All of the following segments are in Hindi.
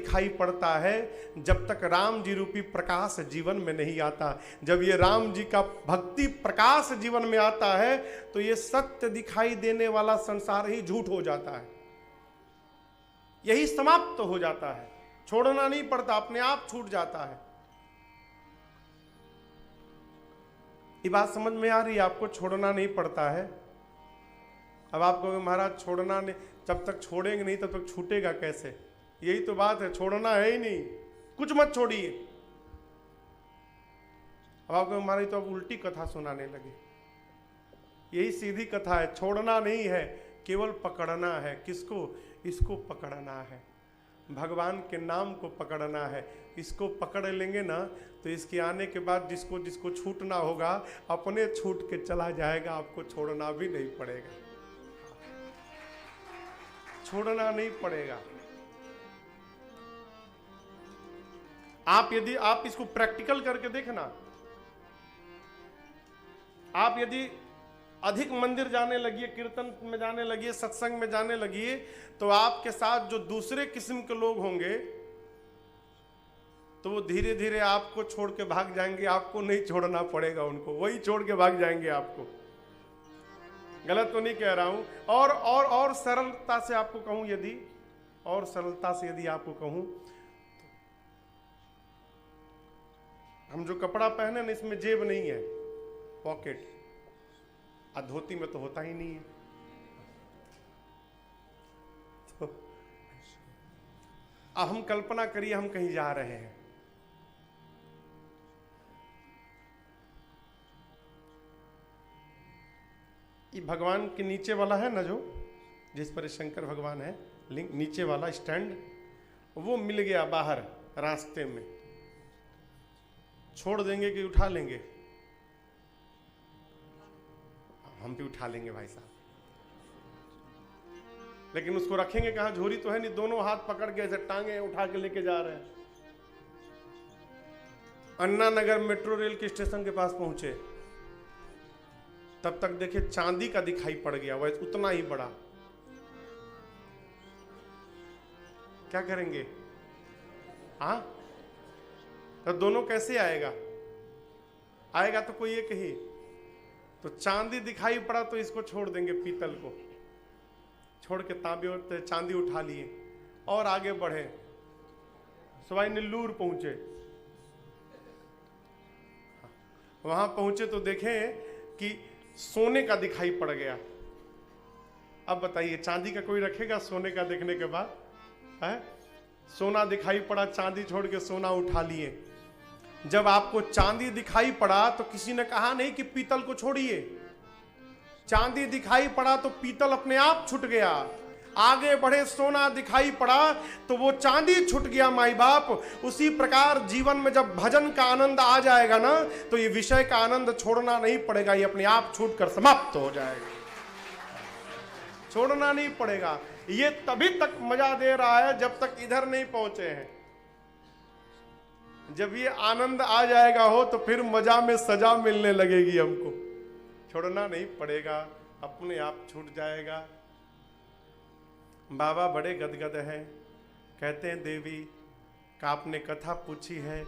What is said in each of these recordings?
दिखाई पड़ता है जब तक राम जी रूपी प्रकाश जीवन में नहीं आता। जब ये राम जी का भक्ति प्रकाश जीवन में आता है तो ये सत्य दिखाई देने वाला संसार ही झूठ हो जाता है, यही समाप्त हो जाता है। छोड़ना नहीं पड़ता, अपने आप छूट जाता है। ये बात समझ में आ रही है आपको? छोड़ना नहीं पड़ता है। अब आप कहोगे महाराज छोड़ना नहीं, जब तक छोड़ेंगे नहीं तब तक छूटेगा कैसे? यही तो बात है, छोड़ना है ही नहीं, कुछ मत छोड़िए। अब आप कहोगे महाराज तो अब उल्टी कथा सुनाने लगे। यही सीधी कथा है, छोड़ना नहीं है, केवल पकड़ना है। किसको? इसको पकड़ना है, भगवान के नाम को पकड़ना है। इसको पकड़ लेंगे ना तो इसके आने के बाद जिसको जिसको छूटना होगा अपने छूट के चला जाएगा, आपको छोड़ना भी नहीं पड़ेगा, छोड़ना नहीं पड़ेगा। यदि आप इसको प्रैक्टिकल करके देखना, आप यदि अधिक मंदिर जाने लगिए, कीर्तन में जाने लगिए, सत्संग में जाने लगिए, तो आपके साथ जो दूसरे किस्म के लोग होंगे तो वो धीरे धीरे आपको छोड़ के भाग जाएंगे। आपको नहीं छोड़ना पड़ेगा उनको, वही छोड़ के भाग जाएंगे आपको। गलत तो नहीं कह रहा हूं। और सरलता से आपको कहूं, यदि और सरलता से यदि आपको कहूं, हम जो कपड़ा पहने ना इसमें जेब नहीं है, पॉकेट। धोती में तो होता ही नहीं है। तो अब हम कल्पना करिए हम कहीं जा रहे हैं, ये भगवान के नीचे वाला है ना, जो जिस पर शंकर भगवान है, लिंक नीचे वाला स्टैंड, वो मिल गया बाहर रास्ते में, छोड़ देंगे कि उठा लेंगे? हम भी उठा लेंगे भाई साहब, लेकिन उसको रखेंगे कहां? झोरी तो है नहीं, दोनों हाथ पकड़ के ऐसे टांगे उठा के लेके जा रहे हैं। अन्ना नगर मेट्रो रेल के स्टेशन के पास पहुंचे, तब तक देखिए चांदी का दिखाई पड़ गया, वह उतना ही बड़ा। क्या करेंगे? हाँ, तो दोनों कैसे आएगा? आएगा तो कोई एक ही। तो चांदी दिखाई पड़ा तो इसको छोड़ देंगे, पीतल को छोड़ के तांबे और चांदी उठा लिए और आगे बढ़े। सवाई नेल्लूर पहुंचे, वहां पहुंचे तो देखें कि सोने का दिखाई पड़ गया। अब बताइए चांदी का कोई रखेगा सोने का देखने के बाद? है, सोना दिखाई पड़ा, चांदी छोड़ के सोना उठा लिए। जब आपको चांदी दिखाई पड़ा तो किसी ने कहा नहीं कि पीतल को छोड़िए। चांदी दिखाई पड़ा तो पीतल अपने आप छूट गया। आगे बढ़े, सोना दिखाई पड़ा तो वो चांदी छूट गया। माई बाप, उसी प्रकार जीवन में जब भजन का आनंद आ जाएगा ना तो ये विषय का आनंद छोड़ना नहीं पड़ेगा, ये अपने आप छूट कर समाप्त हो जाएगा, छोड़ना नहीं पड़ेगा। ये तभी तक मजा दे रहा है जब तक इधर नहीं पहुंचे हैं। जब ये आनंद आ जाएगा हो तो फिर मजा में सजा मिलने लगेगी हमको। छोड़ना नहीं पड़ेगा, अपने आप छूट जाएगा। बाबा बड़े गदगद हैं, कहते हैं देवी का आपने कथा पूछी है।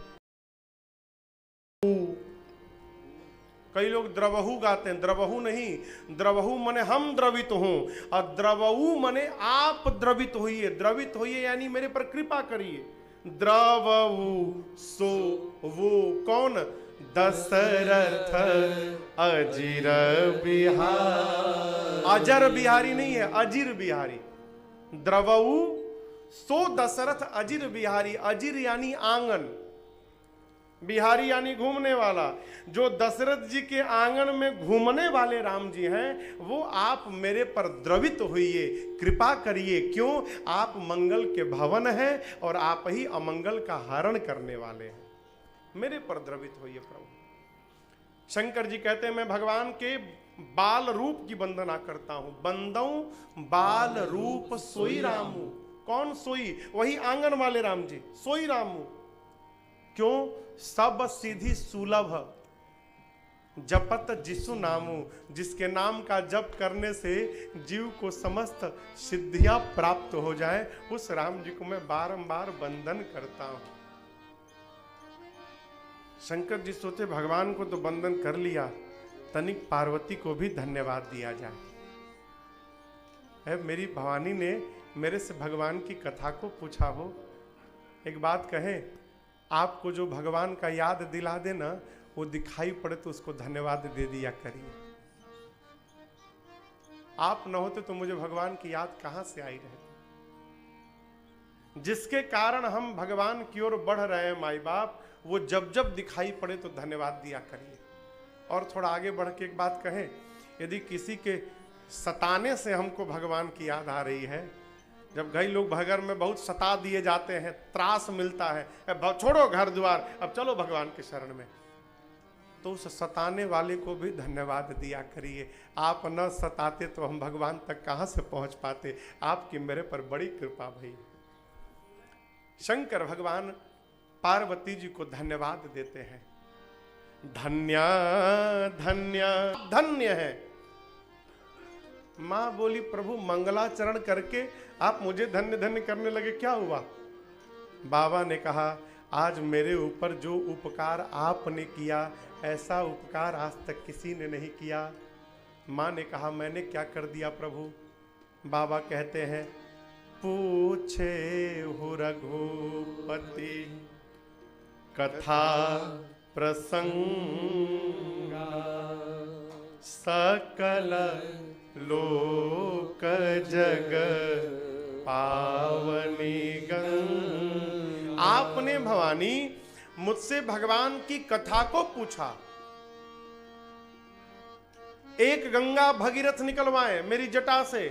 कई लोग द्रवहु गाते हैं, द्रवहु नहीं, द्रवहु मने हम द्रवित हूं, और द्रवहु मने आप द्रवित होइए। द्रवित होइए यानी मेरे पर कृपा करिए। द्रवहु सो वो कौन? दशरथ अजिर बिहारी। अजर बिहारी नहीं है, अजिर बिहारी। द्रवहु सो दशरथ अजिर बिहारी। अजिर यानी आंगन, बिहारी यानी घूमने वाला। जो दशरथ जी के आंगन में घूमने वाले राम जी हैं, वो आप मेरे पर द्रवित होइए, कृपा करिए। क्यों? आप मंगल के भवन हैं और आप ही अमंगल का हरण करने वाले हैं। मेरे पर द्रवित होइए प्रभु। शंकर जी कहते हैं मैं भगवान के बाल रूप की वंदना करता हूं। बंदौ बाल रूप सोई रामू। कौन सोई? वही आंगन वाले राम जी, सोई रामू। क्यों? सब सीधी सुलभ। जपत जिसु नामु, जिसके नाम का जप करने से जीव को समस्त सिद्धियां प्राप्त हो जाए, उस राम जी को मैं बारंबार वंदन करता हूं। शंकर जी सोचे भगवान को तो वंदन कर लिया, तनिक पार्वती को भी धन्यवाद दिया जाए। है मेरी भवानी ने मेरे से भगवान की कथा को पूछा हो। एक बात कहें, आपको जो भगवान का याद दिला दे ना, वो दिखाई पड़े तो उसको धन्यवाद दे दिया करिए। आप न होते तो मुझे भगवान की याद कहां से आई रहती। जिसके कारण हम भगवान की ओर बढ़ रहे हैं माई बाप, वो जब जब दिखाई पड़े तो धन्यवाद दिया करिए। और थोड़ा आगे बढ़ के एक बात कहें, यदि किसी के सताने से हमको भगवान की याद आ रही है, जब कई लोग घर में बहुत सता दिए जाते हैं, त्रास मिलता है, छोड़ो घर द्वार, अब चलो भगवान के शरण में, तो उस सताने वाले को भी धन्यवाद दिया करिए। आप न सताते तो हम भगवान तक कहां से पहुंच पाते। आपकी मेरे पर बड़ी कृपा भई। शंकर भगवान पार्वती जी को धन्यवाद देते हैं। धन्य धन्य धन्य है। मां बोली प्रभु मंगलाचरण करके आप मुझे धन्य धन्य करने लगे, क्या हुआ? बाबा ने कहा आज मेरे ऊपर जो उपकार आपने किया, ऐसा उपकार आज तक किसी ने नहीं किया। मां ने कहा मैंने क्या कर दिया प्रभु? बाबा कहते हैं पूछे हो रघुपति कथा प्रसंगा, सकल लोक जग पावनी गंगा। आपने भवानी मुझसे भगवान की कथा को पूछा। एक गंगा भगीरथ निकलवाए मेरी जटा से।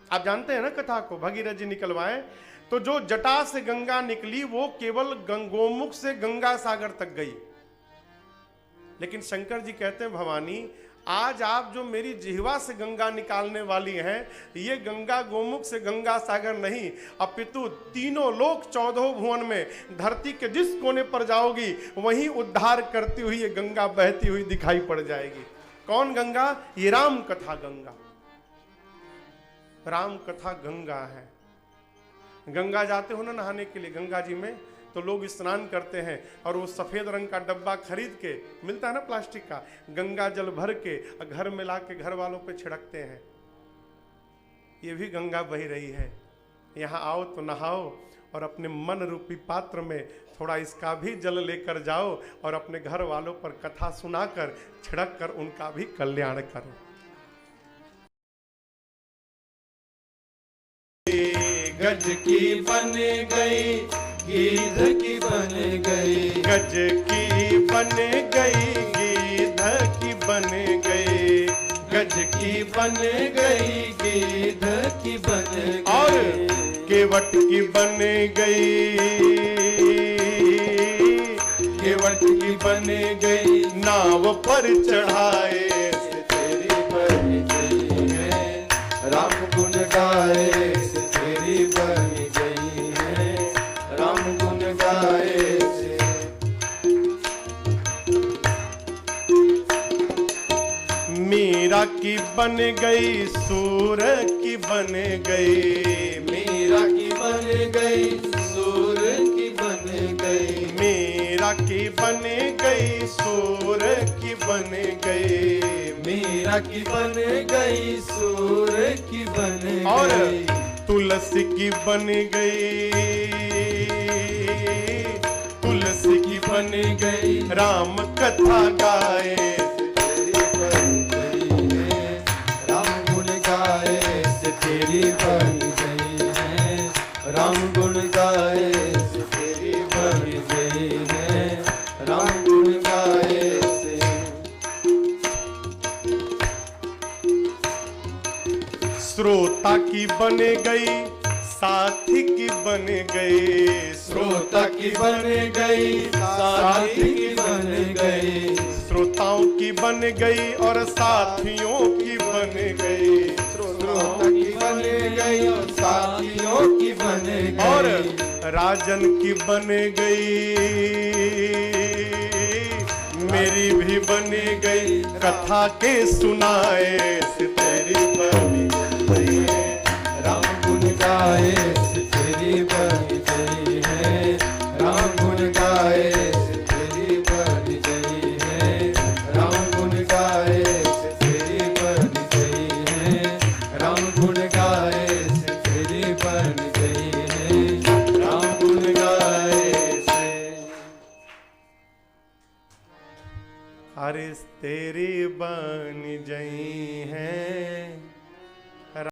आप जानते हैं ना कथा को, भगीरथ जी निकलवाए तो जो जटा से गंगा निकली वो केवल गंगोमुख से गंगा सागर तक गई। लेकिन शंकर जी कहते हैं भवानी आज आप जो मेरी जिह्वा से गंगा निकालने वाली हैं, ये गंगा गोमुख से गंगा सागर नहीं, अपितु तीनों लोक 14 भुवन में धरती के जिस कोने पर जाओगी वहीं उद्धार करती हुई ये गंगा बहती हुई दिखाई पड़ जाएगी। कौन गंगा? ये राम कथा गंगा। राम कथा गंगा है। गंगा जाते हो ना नहाने के लिए, गंगा जी में तो लोग स्नान करते हैं और वो सफेद रंग का डब्बा खरीद के मिलता है ना प्लास्टिक का, गंगा जल भर के घर में ला के घर वालों पे छिड़कते हैं। ये भी गंगा बही रही है। यहाँ आओ तो नहाओ और अपने मन रूपी पात्र में थोड़ा इसका भी जल लेकर जाओ और अपने घर वालों पर कथा सुनाकर छिड़क कर उनका भी कल्याण करो। गज की बन गई, गिद्ध की बन गई, गज की बन गई, गिद्ध की बन गई, गज की बन गई, गिद्ध की बन गई, और केवट की बन गई, केवट की बन गई, नाव पर चढ़ाए तेरी बन गई है, राम गुण गाए से तेरी बन गई है, राम गुण गाए से। मीरा की बन गई, सूर की बन गई, मीरा की बन गई, सूर की बन गई, मीरा की बन गई, सूर की बन गई, मीरा की बन गई, सूर की बन गई, और तुलसी की बन गई, तुलसी की बन गई, राम कथा गाए तेरी बन गई है, राम गुण गाए से तेरी बन गई है, राम गुण गाए से तेरी बन गई है, राम गुण गाए से। श्रोता की बन गई, साथी की बन गई, श्रोता की बन गई, साथी की बन गई, श्रोताओं की बन गई और साथियों की बन गई, श्रोता की बन गई और साथियों की बन गई, और राजन की बन गई, मेरी भी बनी गई कथा के सुनाए से तेरी बनी गई है। राम गुण गाए से तेरी बन गई है। राम गुण गाए से तेरी बन गई है। राम गुण गाए से तेरी बन गई है। राम गुण गाए से तेरी बन गई है। राम गुण गाए से अरे तेरी बन गई है।